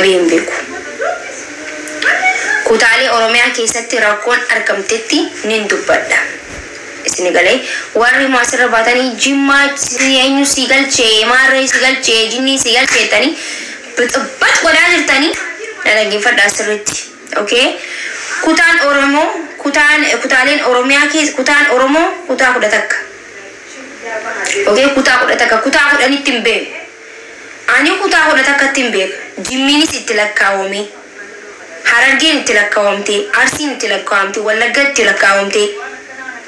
been beeku. Kutaalee Oromiyaa keessatti rakkoon argamtetti nin dubbadha. Isini galee warri maasirra baatanii Jimmaa eenyu si galchee maarree si galchee jinni si galcheetanii bixibbat godhaa jirtanii dhaggeeffadhaa sirriitti. Okay? Kutaan Oromoo kutaaleen Oromiyaa keessa kutaan Oromoo kutaa 11. Okay? Kutaa 11 kutaa 10 hin beeku. Ani kutaa 11 hin beeku. Jimmiinis itti lakkaawame. Harargeen itti lakkaawamte, Arsiin itti lakkaawamte, Wallagga itti lakkaawamte,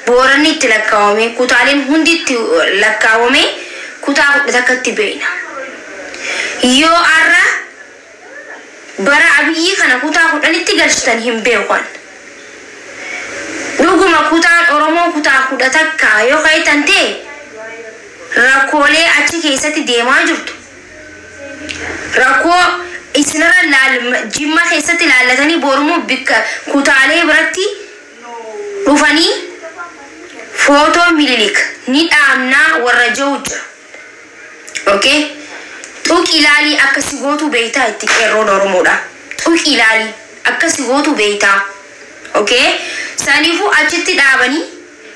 Booranni itti lakkaawame, kutaaleen hundi itti lakkaawame kutaa 11tti beekna. Yoo arra bara Abiyyi kana kutaa 10tti galchitan hin beekan. Dhuguma kutaan Oromoo kutaa 11 yoo kaitan ta'e rakkoolee achi keessatti deemaa jirtu. Rakkoo isinara Jimma keessatti laallatanii Boorumoo bikka kutaalee biratti dhufanii footoo Minilik ni dhaamnaa warra jiru jira. Okay? Tuqi ilaalii akkasi gootu beeytaa itti qeerroon Oromoodha. Tuqi ilaalii akkasi gootu beeytaa. Okay? Saniifuu achitti dhaabanii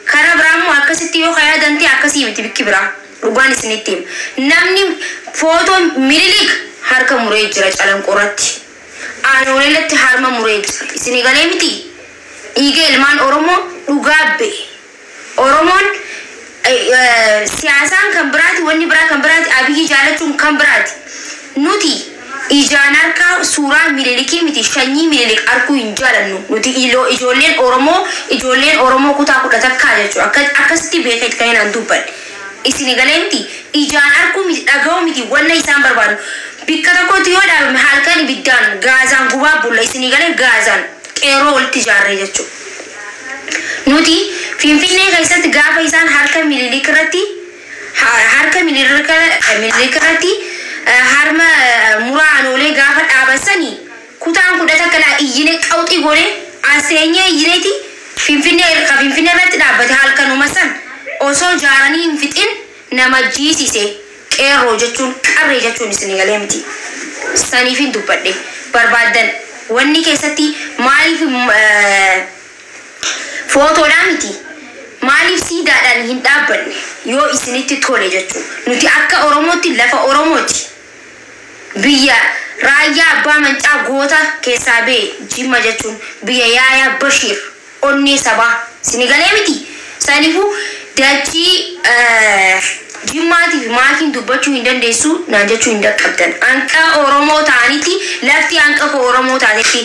karaa biraammoo akkasitti yoo yaadantii akkasii miti bikki biraa. Dhugaan isinitti hima. Namni footoo Minilik harka muree jira calanqoratti. Aanoolelatti harma muree jira. Isini galee miti. Dhiiga ilmaan Oromoo dhugaa ba'e. Oromoon siyaasaan kan biraati, wanni biraa kan biraati, Abiyyi jaalachuun kan biraati. Nuti ijaan harkaa suuraa Minilikii miti shanyii Minilik arguu hin jaalannu. Nuti ijoolleen Oromoo kutaa 11 jechuudha. Akkasitti beekeet kan hin dubbadhe. Isini galee miti. Ijaan arguu miti dhaga'u miti wanna isaan barbaadu. Bikka tokkotti yoo dhaabame halkan ibiddaan gaazaan gubaa bulla. Isini galee gaazaan qeerroo walitti ijaarree jechuudha. Nuti Finfinnee keessatti gaafa isaan harka Minilik irratti harma muraa Aanoolee gaafa dhaabansanii kutaan 11 iyyine qawxii godhee aseenyee iyyineeti Finfinnee irratti dhaabbate halkanuma san osoo jaaranii hin fixin nama jiisise qeerroo jechuun qarree jechuun isini galee miti. Saniifin dubbadhe barbaadan wanni keessatti maaliif footoodhaan miti maaliif siidaadhaan hin dhaabbanne yoo isinitti tole jechuun nuti akka Oromootti lafa Oromooti biyya raayyaa abbaa mancaa goota keessaa ba'e Jimma jechuun biyya Yaayaa Bashiir onnee sabaa isini galee miti. Saniifuu dachii Jimmaatiif maatiin dubbachuu hin dandeessu naan jechuu hin dhaqqabdan. Hanqa Oromoo ta'anitti lafti hanqa koo Oromoo taatetti.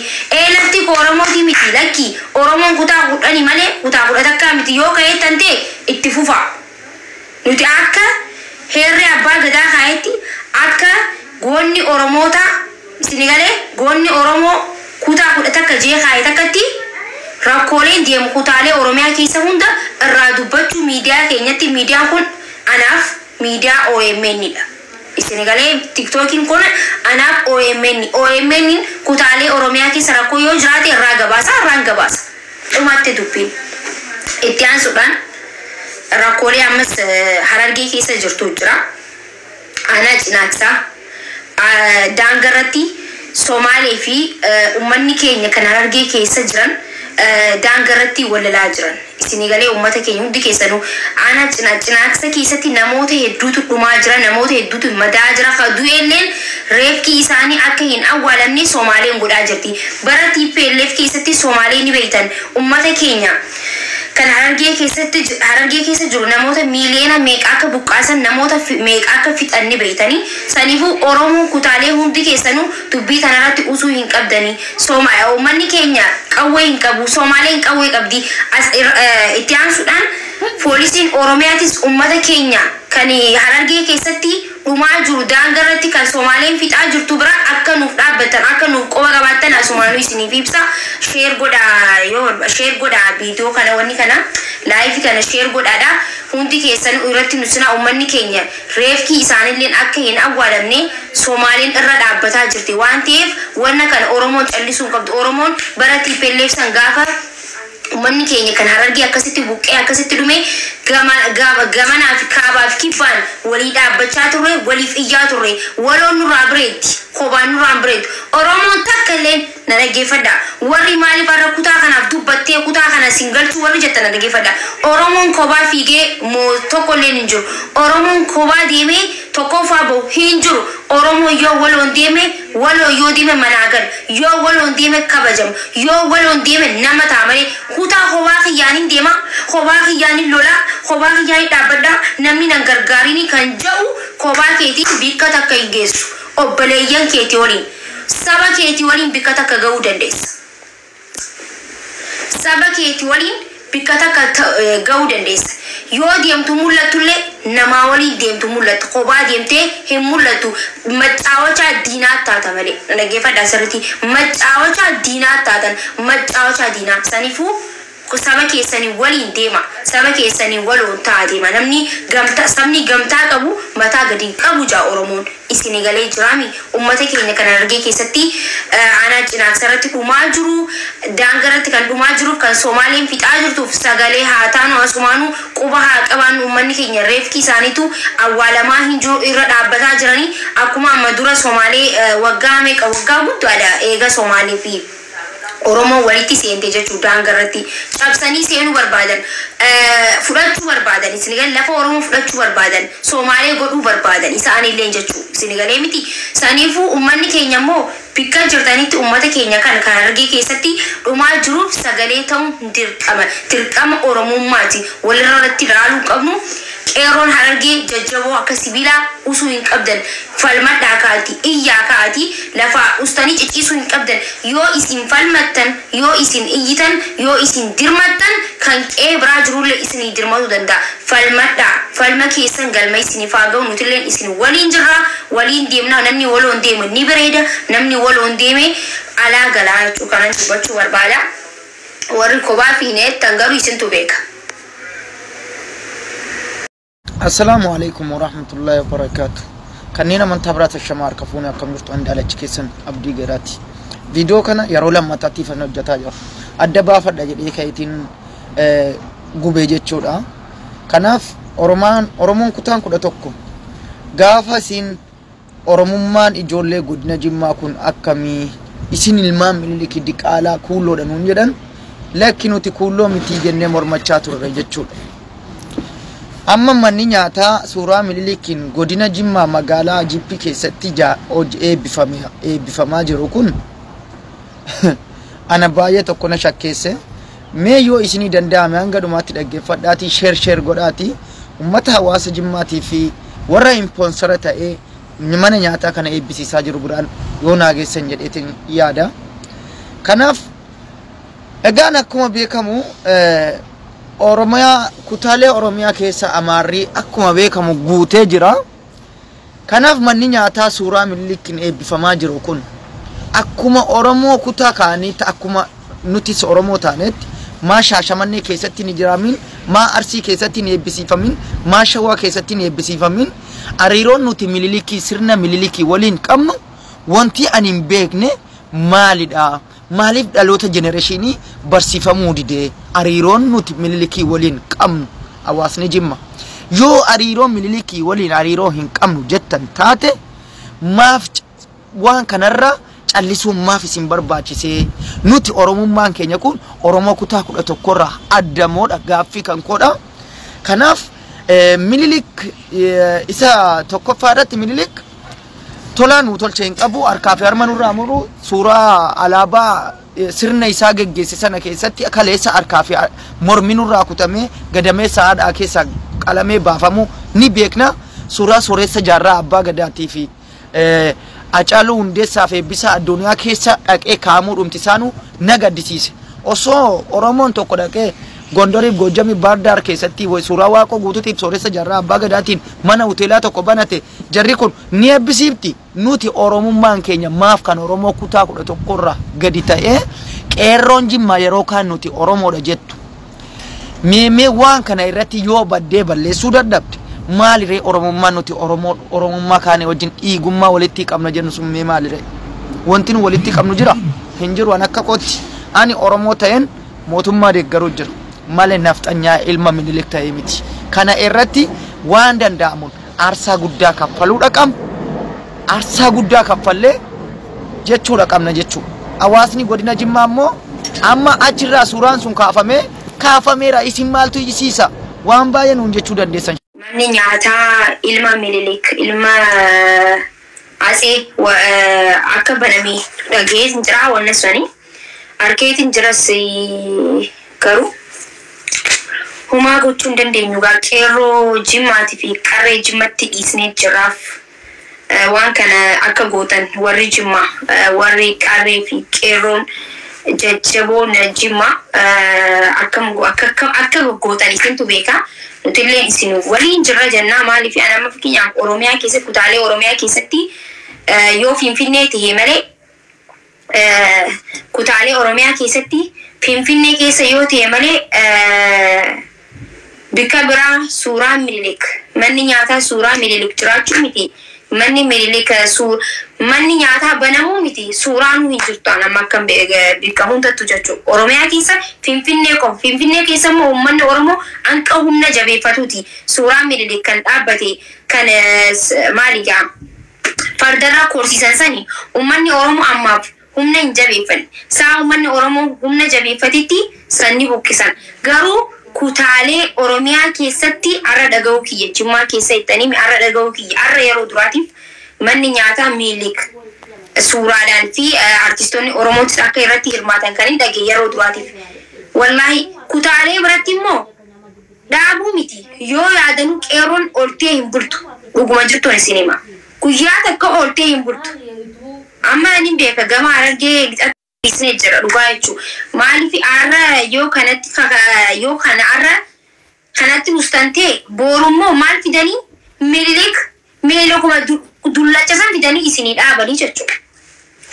Lafti koo Oromooti miti lakki Oromoon kutaa 10 malee kutaa 11 miti yoo ka'eettan ta'e itti fufa. Nuti akka heerri abbaa gadaa kaayetti akka goonni Oromoota isini galee goonni Oromoo kutaa 11 jee kaayet akkatti rakkooleen deemu kutaalee Oromiyaa keessa hunda irraa dubbachuu miidiyaa keenyatti. Miidiyaan kun anaaf miidiyaa OMN'dha. Isini galee TikTokiin kun anaaf OMN kutaalee Oromiyaa keessa rakkoo yoo jiraate irraa gabaasa. Dhumaatti dubbiin. Itti aansuudhaan rakkoolee ammas Harargee keessa jirtu jira. Aanaa Cinaaksaa daangarratti Somaalee fi uummanni keenya kan Harargee keessa jiran daangarratti wallalaa jiran. Isini galee uummata keenya hundi keessanuu aanaa Cinaaksa keessatti namoota hedduutu dhumaa jira, namoota hedduutu madaa jira. Du'eelleen reefki isaanii akka hin awwaalamne Somaaleen godhaa jirti. Bara TPLF keessatti Somaaleen ni beektan uummata keenya kan Harargee keessa jiru namoota miiliyoona meeqa akka buqqaasan namoota meeqa akka fixan ni beektanii. Saniifuu Oromoo kutaalee hundi keessanuu dubbii kanarratti usuu hin qabdanii. Uummanni keenya qawwee hin qabu, Somaaleen qawwee qabdi. Itti aansuudhaan poolisiin Oromiyaatis uummata keenya kan Harargee keessatti dhumaa jiru daangarratti kan Somaaleen fixaa jirtu bira akka nuuf dhaabbatan akka nuuf qoba qabaatan asumaanuu isiniif ibsa. Share godhaa viidiyoo kana wanni kana live kana share godhaadha. Hundi keessan irratti nusina uummanni keenya reefki isaanillee akka hin awwaalamne Somaaleen irra dhaabbataa jirti waan ta'eef wanna kana Oromoon callisuu qabdu. Oromoon bara TPLF san gaafa ummanni keenya kan Harargee akkasitti buqqee akkasitti dhume gamanaa fi kaabaa fi kibbaan walii dhaabbachaa turre waliif iyyaa turre waloon nurraa bireetti kophaan nurraa bireetti Oromoon takka illee na dhaggeeffadha warri maaliif har'a kutaa kanaaf dubbattee kutaa kana singalchuu warri jettan na dhaggeeffadha Oromoon kophaa fiigee tokko illee hin jiru Oromoon kophaa deemee tokkoffaa bahu hin jiru Oromoo yoo waloon deeme waloo yoo deeme manaagal yoo waloon deeme kabajamu yoo waloon deeme nama taamale kutaa kophaa kiyyaaniin deema kophaa kiyyaaniin lola kophaa kiyyaaniin dhaabbadha namni nan gargaarini kan jedhu kophaa keetiin bikka takka hin geessu obboleeyyan keetii waliin saba keetii waliin bikka takka ga'uu dandeessa saba keetii waliin bikka takka ga'uu dandeessa yoo deemtu mul'atullee nama waliin deemtu mul'atu kophaa deemtee hin mul'atu macaawachaa diinaa taata malee dhaggeeffadhaa sirriitti macaawachaa diinaa taatan macaawachaa diinaa saniifuu saba keessanii waliin deema saba keessanii waloon ta'a deema namni sabni gamtaa qabu mataa gadi qabu jaa Oromoon isin galee jiraami ummata keenya kan Harargee keessatti aanaa Cinaaksarratti dhumaa jiru daangaratti kan dhumaa jiru kan Soomaaliin fixaa jirtuuf sagalee haa taanu asumaanu quba haa qabaannu ummanni keenya reefki isaaniitu awwaalamaa hin jiru irra dhaabbataa jiranii akkuma amma dura Soomaalee waggaa meeqa waggaa guddaadha eega Soomaalee fi Oromoo walitti seente jechuu daangarratti cabsanii seenuu barbaadan fudhachuu barbaadan Senegal lafa Oromoo fudhachuu barbaadan Soomaaliyaa godhuu barbaadan isaanillee jechuu Senegalee miti saniifuu ummanni keenya immoo bikka jirtanitti ummata keenya kan Harargee keessatti dhumaa jiruuf sagalee ta'uu dirqama Oromummaati walirratti ilaaluu qabnu qeerroon Harargee jajjaboo akka sibiilaa usuu hin qabdan falmadhaa kaati iyyaa kaati lafa ustaanii cicciisuu hin qabdan yoo isin falmattan yoo isin iyyitan yoo isin dirmattan kan qe'ee biraa jirullee isinii dirmatuu danda'a falmadhaa falma keessan galma isiniif haa ga'u nutilleen isin waliin jirra waliin deemna namni waloon deemu ni bareeda namni waloon deeme alaa galaa jechuu kanan dubbachuu barbaada warri kophaa fi neettan garuu isintu beeka. Assalamu alaikum warahmatullahi wabarakatuh. Kanneen amantaa biraata shamaa harka fuunee akkam jirtu andaalachi keessan abdii garaati. Viidiyoo kana yeroo lammataatiif hojjetaa jira. Adda baafadha jedhee kayitiin gubee jechuudha. Kanaaf Oromoon kutaan 11 gaafa isin Oromummaan ijoollee godina Jimmaa kun akkamii isin ilmaan Minilikii diqaalaa kuulloodha nuun jedhan lakki nuti kuulloo miti jennee mormachaa turre jechuudha. Amma manni nyaataa suuraa Minilikiin godina Jimmaa magaalaa Jippi keessatti eebbifamaa jiru kun ana baay'ee tokko na shakkeesse mee yoo isinii danda'ame hanga dhumaatti dhaggeeffadhaatii sheer godhaatii ummata hawaasa Jimmaatii fi warra impoonsara ta'ee mana nyaataa kana eebbisiisaa jiru biraan yoo naageessan jedheetiin yaada. Kanaaf egaan akkuma beekamu Oromiyaa kutaalee Oromiyaa keessa Amaarrii akkuma beekamu guutee jira. Kanaaf manni nyaataa suuraa Minilikiin eebbifamaa jiru kun akkuma Oromoo kutaa kaaniitti akkuma nutis Oromoo taanetti maa Shaashamannee keessatti ni jiraamin maa Arsii keessatti ni eebbisiifamin maa Shawaa keessatti ni eebbisiifamin hariiroon nuti Minilikii sirna Minilikii waliin qabnu wanti ani hin beekne maalidha? Maaliif dhaloota genereeshinii barsiifamuu didee hariiroon nuti Minilikii waliin qabnu hawaasni Jimma yoo hariiroon Minilikii waliin hariiroo hin qabnu jettan taate maaf waan kanarra callisuun maaf isin barbaachisee nuti Oromummaan keenya kun Oromoo kutaa 11 irraa addamoodha gaaffii kan koodha. Kanaaf Minilik isa tokkoffaadhaatti Minilik tolaan tolcheen qabu harkaa fi harma nurraa muru suuraa alaabaa sirna isaa geggeessisana keessatti kaleessa harkaa fi mormi nurraa kutamee gadameessa haadhaa keessa qalamee baafamu ni beekna. Suuraa sooressa jaarraa abbaa gadaatii fi Hacaaluu Hundeessaa fi Eebbisaa Addunyaa keessa dhaqee kaa'amuu dhumtisaanu na gaddisiise. Osoo Oromoon tokko dhaqee Gondoriif Goojjamii Baardaar keessatti suuraa Waaqoo guutuutiif sooressa jaarraa abbaa gadaatiin mana hoteelaa tokko banate jarri kun ni eebbisiifti. Nuti Oromummaan keenya maaf kan Oromoo kutaa 11 irraa gadi ta'ee qeerroon Jimmaa yeroo kaan nuti Oromoodha jettu. Meemee waan kana irratti yoo baddee balleessuu dadhabde maaliree Oromummaan nuti Oromummaa kaane wajjin dhiigummaa walitti qabna jennu sun mee maaliree? Wanti nu walitti qabnu jira hin jiru an akka qotti ani Oromoo ta'een mootummaa deeggaruu jira malee nafxanyaa ilma Minilik ta'ee miti. Kana irratti waan danda'amuun aarsaa guddaa kaffaluudha qabna. Aarsaa guddaa kaffallee jechuudha qabna jechuudha. Hawaasni godina Jimmaa ammoo amma achirraa suuraan sun kaafameera isin maaltu isiisa waan baay'ee nuun jechuu dandeessan. Manni nyaataa ilma Minilik ilma Atsee akka banamee dhagee jira waan sanii arkeetiin jiras garuu humaa gochuun dandeenyu gaa qeerroo Jimmaatii fi qarree Jimmatti dhiisnee jiraaf waan kana akka gootan warri Jimmaa warri qarree fi qeerroon jajjaboon Jimmaa akka gootan isintu beeka. Nutillee isin waliin jirra jennaa maaliif anama fakkeenyaaf Oromiyaa keessatti kutaalee Oromiyaa keessatti yoo Finfinnee ta'e malee kutaalee Oromiyaa keessatti Finfinnee keessa yoo ta'e malee bikka biraa suuraa Minilik manni nyaataa suuraa Minilik jiraachuu miti. Manni Minilik manni nyaataa banamuu miti suuraan hin jirtu anama akka bikka hundatti jechuudha. Oromiyaa keessa Finfinnee keessa immoo uummanni Oromoo anqa humna jabeeffatuuti. Suuraan Minilik kan dhaabbate kan maaligaa fardarraa korsiisan sani uummanni Oromoo ammaaf humna hin jabeeffanne. Saa uummanni Oromoo humna jabeeffatitti sanni buqqisan. Garuu kutaalee Oromiyaa keessatti arra dhaga'uu kiyya Jimmaa keessa ittanii arra dhaga'uu kiyya arra yeroo duraatiif manni nyaataa Minilik suuraadhaan fi artistoonni Oromootis akka irratti hirmaatan kan hin dhagee yeroo duraatiif wallahi kutaalee biratti immoo dhaabuu miti yoo yaadanuu qeerroon oltee hin bultu dhuguma jirtuun isin hima guyyaa takka oltee hin bultu amma ani beeka gama Harargee isne jira dhugaa jechuudha. Maaliif arra yoo kanatti yoo kana arra kanatti mustantee boorummoo maal fidanii Minilik kuma dullachasan fidanii isinii dhaabanii jechuudha.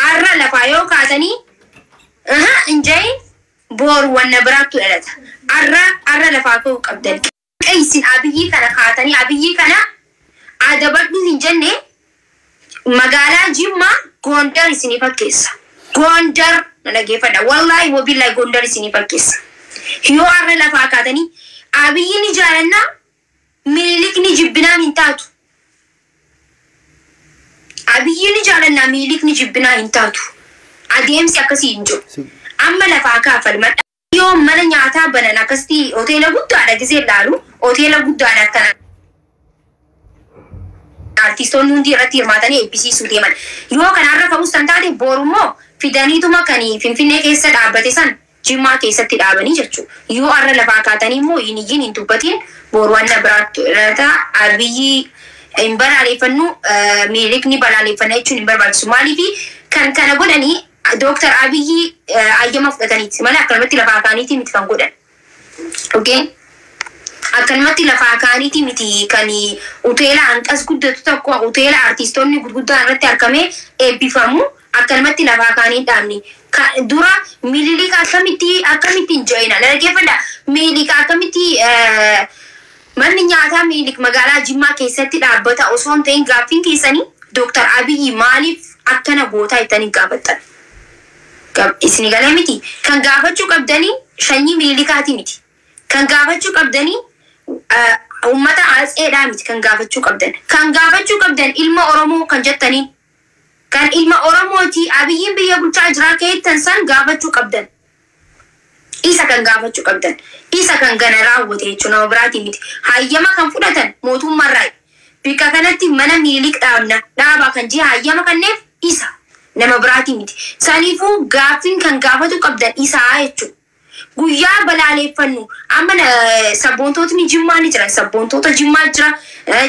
Arra lafaa yoo kaatanii injayin booru wanna biraattu dhalata. Arra lafaa koo qabdan. Isin Abiyyii kana kaatanii Abiyyii kana adabadhu hin jenne magaalaa Jimmaa Gondar isinii fakkeessa. Gondar nalageeffadha wallahi wabillahi Gondar isinii fakkeessa. Yoo arra lafaa kaatanii Abiyyi ni jaalannaa Minilik ni jibbinaa hin taatu. Abiyyi ni jaalannaa Minilik ni jibbinaa hin taatu. Adeemsi akkasii hin jiru. Amma lafaa kaafalmadha. Yoo mana nyaataa banan akkasitti hoteela guddaadha gisee ilaalu hoteela guddaadha akkana. Artistoonni hundi irratti hirmaatanii eebbisiisuu deeman. Yoo kanarra ka'us kan taate borummoo fidaniituma kan Finfinnee keessa dhaabbate san Jimmaa keessatti dhaabanii jechuudha. Yoo arra lafaa kaatanii immoo iyyin hin dubbatiin boruwanna biraattu irratti Abiyyi hin balaaleffannu Minilik ni balaaleffanna jechuun hin barbaachisu. Maaliif kan kana godhanii Dr. Abiyyi ayyama fudhataniiti malee akkanumatti lafaa kaaniiti miti kan godhan. Okay? Akkanumatti lafaa kaaniiti miti kan hoteela hanqas guddatu tokko hoteela artistoonni gurguddaan irratti argamee eebbifamu akkanumatti lafaa kaanii dhaabni. Dura Minilik akkamitti joina dhaggeeffadha. Minilik akkamitti manni nyaataa Minilik magaalaa Jimmaa keessatti dhaabbata osoo hin ta'in gaaffiin keessanii Dr. Abiyyi maaliif akkana gootaa ittanii gaafattan? Isin galee miti. Kan gaafachuu qabdanii shanyii Minilikaati miti. Kan gaafachuu qabdanii uummata Atseedhaa miti kan gaafachuu qabdan. Kan gaafachuu qabdan ilma Oromoo kan jettaniin. Kan ilma Oromooti Abiyyiin biyya bulchaa jira keettan san gaafachuu qabdan. Isa kan gaafachuu qabdan. Isa kan gana raawwate jechuun nama biraati miti. Hayyama kan fudhatan mootummaarraa. Bika kanatti mana Minilik dhaabna. Dhaabaa kan ji'a hayyama kanneef isa. Nama biraati miti. Saniifuu gaaffiin kan gaafatu qabdan isaa jechuudha. Guyyaa balaaleffannu amma sabboontootni Jimmaa ni jira. Sabboontoota Jimmaa jira.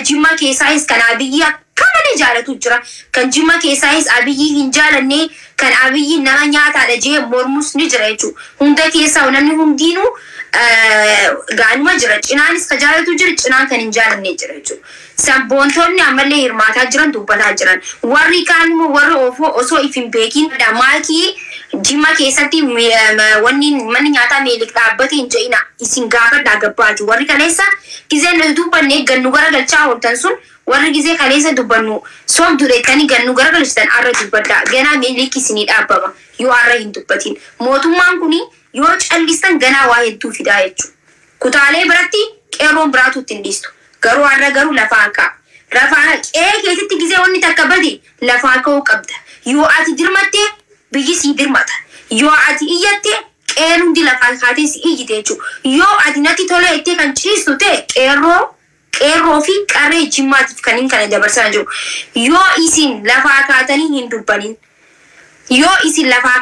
Jimmaa keessaayis kan Abiyyi akka malee jaalatu jira. Kan Jimmaa keessaayis Abiyyi hin jaalanne kan Abiyyi nama nyaataadha jee mormus ni jira jechuudha. Hunda keessaa namni hundiinuu gaanuma jira. Cinaanis kan jaalatu jira. Cinaan kan hin jaalanne jira jechuudha. Sabboontoonni ammallee hirmaataa jiran dubbataa jiran. Warri kaan immoo warri osoo ifin beekin maakii Jimmaa keessatti wanni manni nyaataa Minilik dhaabbate hin je'ina isin gaafadhaa gabbaati. Warri kaleessa gizeen dubbanne gannu garagalchaa ooltan sun warri gizee kaleessa dubbannu soomdureettanii gannu garagalchitan arra dubbaddaa. Ganaa Minilik isinii dhaabbama yoo arra hin dubbatin. Mootummaan kuni yoo callisan ganaa waa hedduu fidaa jechuudha. Kutaalee biratti qeerroon biraatu ittiin dhiistu. Garuu har'a garuu lafaa ka'a. Lafaa qe'ee keessatti gisee wanni takka bade lafaa ka'uu qabda. Yoo ati dirmattee biyyi sii dirmata. Yoo ati iyyattee qe'een hundi lafaa kaatee si iyyite jechuudha. Yoo ati natti tolee ittee kan ciistu ta'e qeerroo fi qarree jimmaatiif kaniin kana dabarsaa jiru. Yoo isin lafaa kaatanii hin dubbanin. Yoo isin lafaa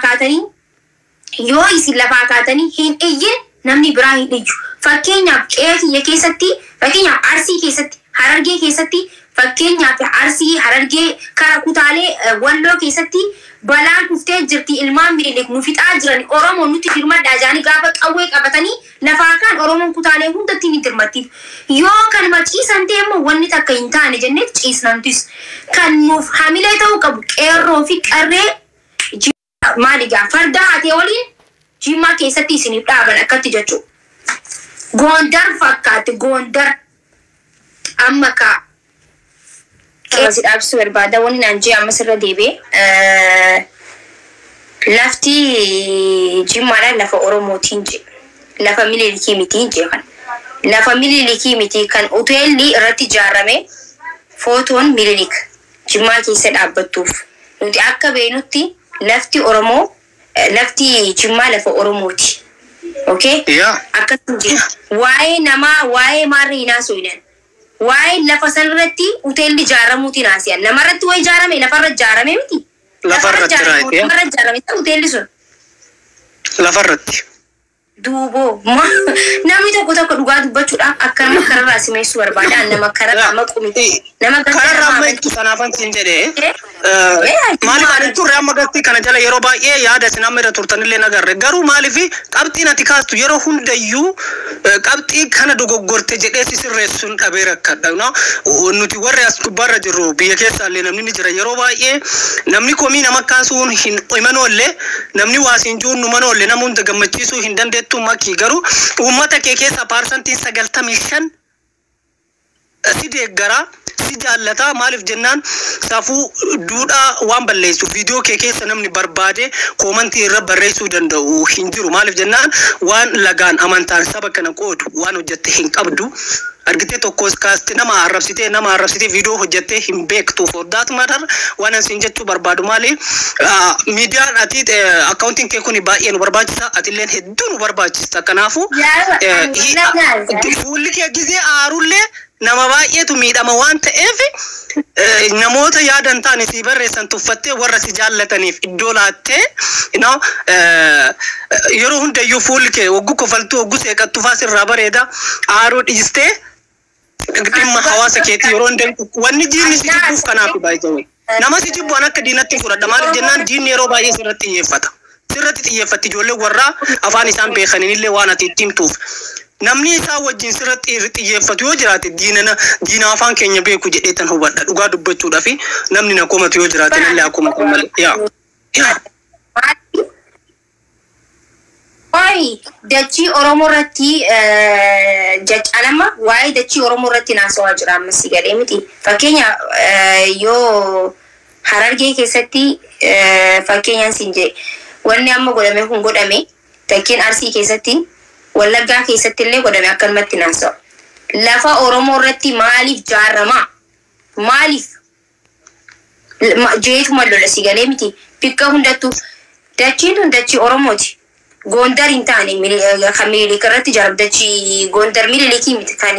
kaatanii hin iyyin namni biraa hin iyyu. Fakkeenyaaf qe'ee kiyya keessatti, fakkeenyaaf Arsii keessatti, Harargee keessatti, fakkeenyaaf Arsii, Harargee, kara kutaalee Walloo keessatti balaan dhuftee jirti ilmaan Minilik nu fixaa jiran Oromoon nuti dirmadhaa jaanii gaafa qawwee qabatanii lafaa kaan Oromoon kutaalee hundatti ni dirmattiif. Yoo kanuma ciisan ta'e immoo wanni takka hin taane jennee ciisnamtis. Kan nuuf hamilee ta'uu qabu qeerroo fi qarree maaligaa farda haatee waliin Jimmaa keessatti isiniif dhaaban akkatti jechuudha. Gondar fakkaate Gondar amma ka qeessi dhaabsuu barbaada wanni naan jee amma sirra deebi'e lafti Jimmaadhaan lafa Oromootiin jee lafa Minilikii mitiin jee kan lafa Minilikii miti kan hoteelli irratti ijaarame footoon Minilik Jimmaa keessa dhaabbattuuf nuti akka beenutti lafti Oromoo lafti Jimmaa lafa Oromooti. Okay? Yeah. Akkasuma waa'ee namaa waa'ee maarree hinaasoo hinan. Waa'ee lafa sanarratti hoteelli ijaaramuutiin haasiyan. Namarratti waa ijaarame lafarra ijaarame miti. Lafarratti raayite. Lafarra ijaarame hoteelli sun. Lafarratti. Duuboo namni tokko dhugaa dubbachuudhaaf akkanuma kararraa simeessuu barbaada nama kararraa maqumiti. Nama kararraa maqu sanaafan siin jedhee maaliif ani turre amma gatti kana jala yeroo baay'ee yaada isin amma irra turtanillee nagarre garuu maaliif qabxiin ati kaastu yeroo hundayyuu qabxii kana dogoggorte jedhee si sirreessuun dhabee rakkadha nuti warri as gubbaarra jirru biyya keessaallee namni ni jira yeroo baay'ee namni komii nama kaasuun hin imanoollee namni waasiin juun nu manoollee nama hunda gammachiisuu hin dandeettu makki garuu uummata kee keessa parsantiin 95 si deeggara si jaallata maaliif jennaan safuu duudhaa waan balleessu viidiyoo kee keessa namni barbaade koomantii irra barreessuu danda'u hin jiru maaliif jennaan waan lagaan amantaan saba kana qoodu waan hojjette hin qabdu argitee tokkos kaasti nama arrabsitee viidiyoo hojjette hin beektu for that matter waan asin jechuu barbaadu maali miidiyaan ati accounting kee kun baay'ee nu barbaachisa atilleen hedduu nu barbaachisa kanaafu fuulli kee gizee aarullee nama baay'eetu miidhama waan ta'eef namoota yaadan taane si barreessan tuffattee warra si jaallataniif iddoo laattee yeroo hundayyuu fuulli kee waggu kofaltuu waggu seeqattu faasirraa bareeda aaruu dhiistee dhimma hawaasa keetii yeroo hundayyuu wanni diinni si jibbuuf kanaaf baay'ee nama si jibbu an akka diinatti fudhadha maaliif jennaan diinni yeroo baay'ee sirratti xiyyeeffata sirratti xiyyeeffatti ijoollee warraa afaan isaan beekanillee waan ati itti himtuuf namni isaa wajjin sirratti xiyyeeffatu yoo jiraate diina afaan keenya beeku jedheetan hubadha dhugaa dubbachuudhaaf namni na komatu yoo jiraate illee akkuma malee yaa Oi, dachii Oromoo irratti jechalama waa'ee dachii Oromoo irratti naasawaa jira ammas gadhee miti. Fakkeenya yoo Harargee keessatti fakkeenyaan siin jedhe wanni amma godhame kun godhame fakkiin Arsii keessatti Wallaggaa keessatti illee godhame akkanumatti naasawa. Lafa Oromoo irratti maaliif jaarrama? Maaliif jeetuma lola si galee miti. Bikka hundattuu dachiin tun dachii Oromooti. Gondar hin taane kan Minilik irratti jaardachi Gondar Minilikii miti kan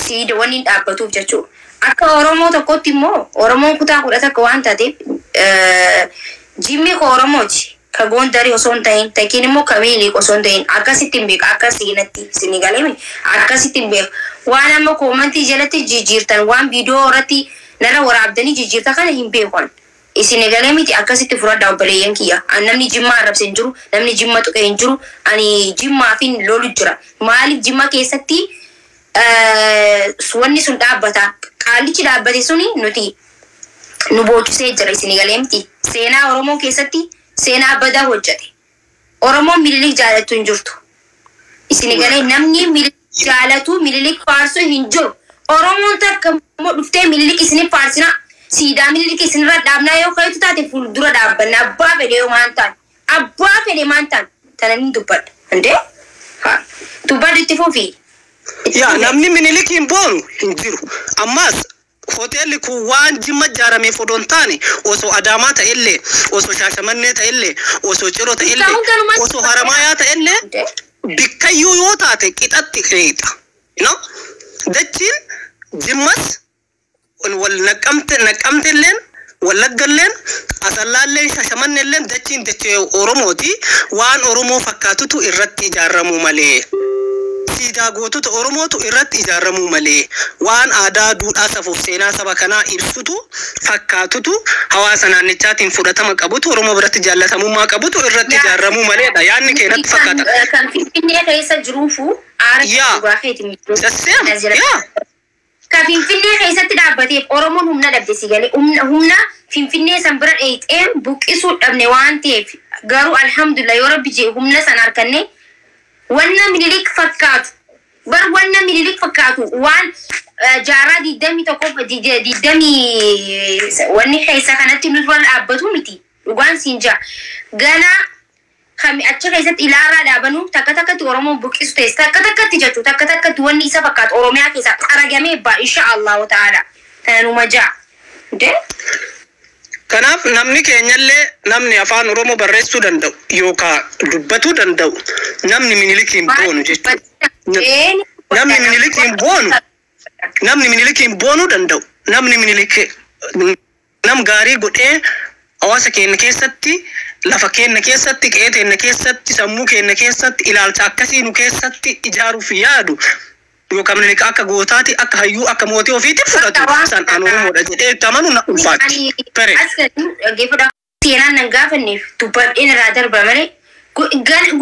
siida waliin dhaabbatuuf jechuudha. Akka Oromoo tokkotti immoo Oromoon kutaa kudha takka waan taateef Jimmi ko Oromooti. Ka Gondari osoo hin ta'in takkiin immoo ka Minilik osoo hin ta'in akkasitti hin beeku akka siinatti isin galee akkasitti hin beeku. Waan amma koomantii jalatti jijjiirtan waan viidiyoo irratti nara waraabdanii jijjiirtan kana hin beekan. Isin galee miti akkasitti furadhaa obboleeyyan kiyya. Namni Jimmaa arrabse hin jiru, namni Jimmaa tuqe hin jiru, ani Jimmaa fi lolu jira. Maaliif Jimmaa keessatti wanni sun dhaabbata? Qaallichi dhaabbate suni nuti nu boochisee jira isin galee miti. Seenaa Oromoo keessatti seenaa badaa hojjete. Oromoon Minilik jaalatu hin jirtu. Isin galee namni Minilik jaalatu Minilik faarsu hin jiru. Oromoon takka immoo dhuftee Minilik isin faarsina. Siidaa Minilik isinirra dhaabnaa yoo ka'itu taate fuuldura dhaabbanna abbaa fedhe yoo maan ta'an abbaa fedhe maan ta'an تنين دبل عندي ها دبل تفوفي يا نمني من اللي كين بون هنجرو أماس hoteelli kun waan jimma jaaramee fodontaani osoo adaamaa ta'ellee osoo shaashamannee ta'ellee osoo ciroo ta'ellee osoo haramayaa ta'ellee bikkayyuu yoo taate qixatti qeexa no dachiin jimmas wal naqamteelleen wallaggalleen asallaalleen shaashamannelleen dachiin dachee oromooti waan oromoo fakkaatutu irratti ijaaramu malee Sida gootu Oromootu irratti ijaaramu malee waan aadaa duudhaa safuuf seenaa saba kanaa ibsutu fakkaatutu hawaasa naannichaatiin fudhatama qabutu Oromoo biratti jaallatamummaa qabutu irratti ijaaramu maleedha yaanni keenatti fakkaata. Kan Finfinnee keessa jiruufu aara kan Finfinnee keessatti dhaabbateef Oromoon humna dhabde si galee humna Finfinnee san bira dheexeen buqqisuu dhabne waan ta'eef garuu alhamdulillah yoo rabbi jee humna san harkanne wanna minilik fakkaatu bar wanna minilik fakkaatu waan jaara diddami tokko diddami wanni keessa kanatti nuti wal dhaabbatu miti dhugaan siinja gana kami acha keessatti ilaaraa dhaabanu takka takkatti Oromoo buqqisu ta'es takka takkatti jechuudha takka takkatti wanni isa fakkaatu Oromiyaa keessa qaragamee ba inshallah ta'ala tanuma jaa kanaaf namni keenyallee namni afaan Oromoo barreessuu danda'u yookaan dubbatuu danda'u namni minilikiin boonu jechuudha. Namni minilikiin boonuu danda'u namni minilikee nam gaarii godhee hawaasa keenya keessatti lafa keenya keessatti qe'ee keenya keessatti sammuu keenya keessatti ilaalcha akkasii nu keessatti ijaaruuf yaadu. Yookaan minilik akka gootaati akka hayyuu akka mootii ofiitti fudhatu san Oromoodha jedhee tamanu na ulfaatti. Geeffa seenaan nan gaafanneef dubbadheen irraa darba malee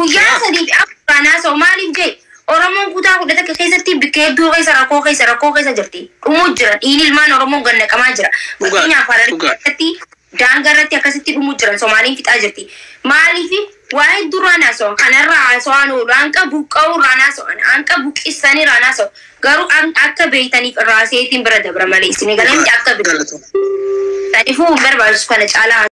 guyyaa sadii afuraanaa soo maaliif jee Oromoon kutaa kudha keessatti bikka hedduu keessa rakkoo keessa jirti dhumuu jira dhiin ilmaan Oromoon gannaqamaa jira fakkeenyaaf Harargeetti daangaa irratti akkasitti dhumuu jiran Somaaliin fixaa jirti maaliif waa'ee duraanaa soo kanarraa haasawaan oolu hanqa buqqa'uu raanaa soo hanqa buqqissanii raanaa soo garuu akka beeytaniif irraa seetiin bira dabra malee isin galanti akka beeytaniif sadiifuu barbaachisu kana caalaa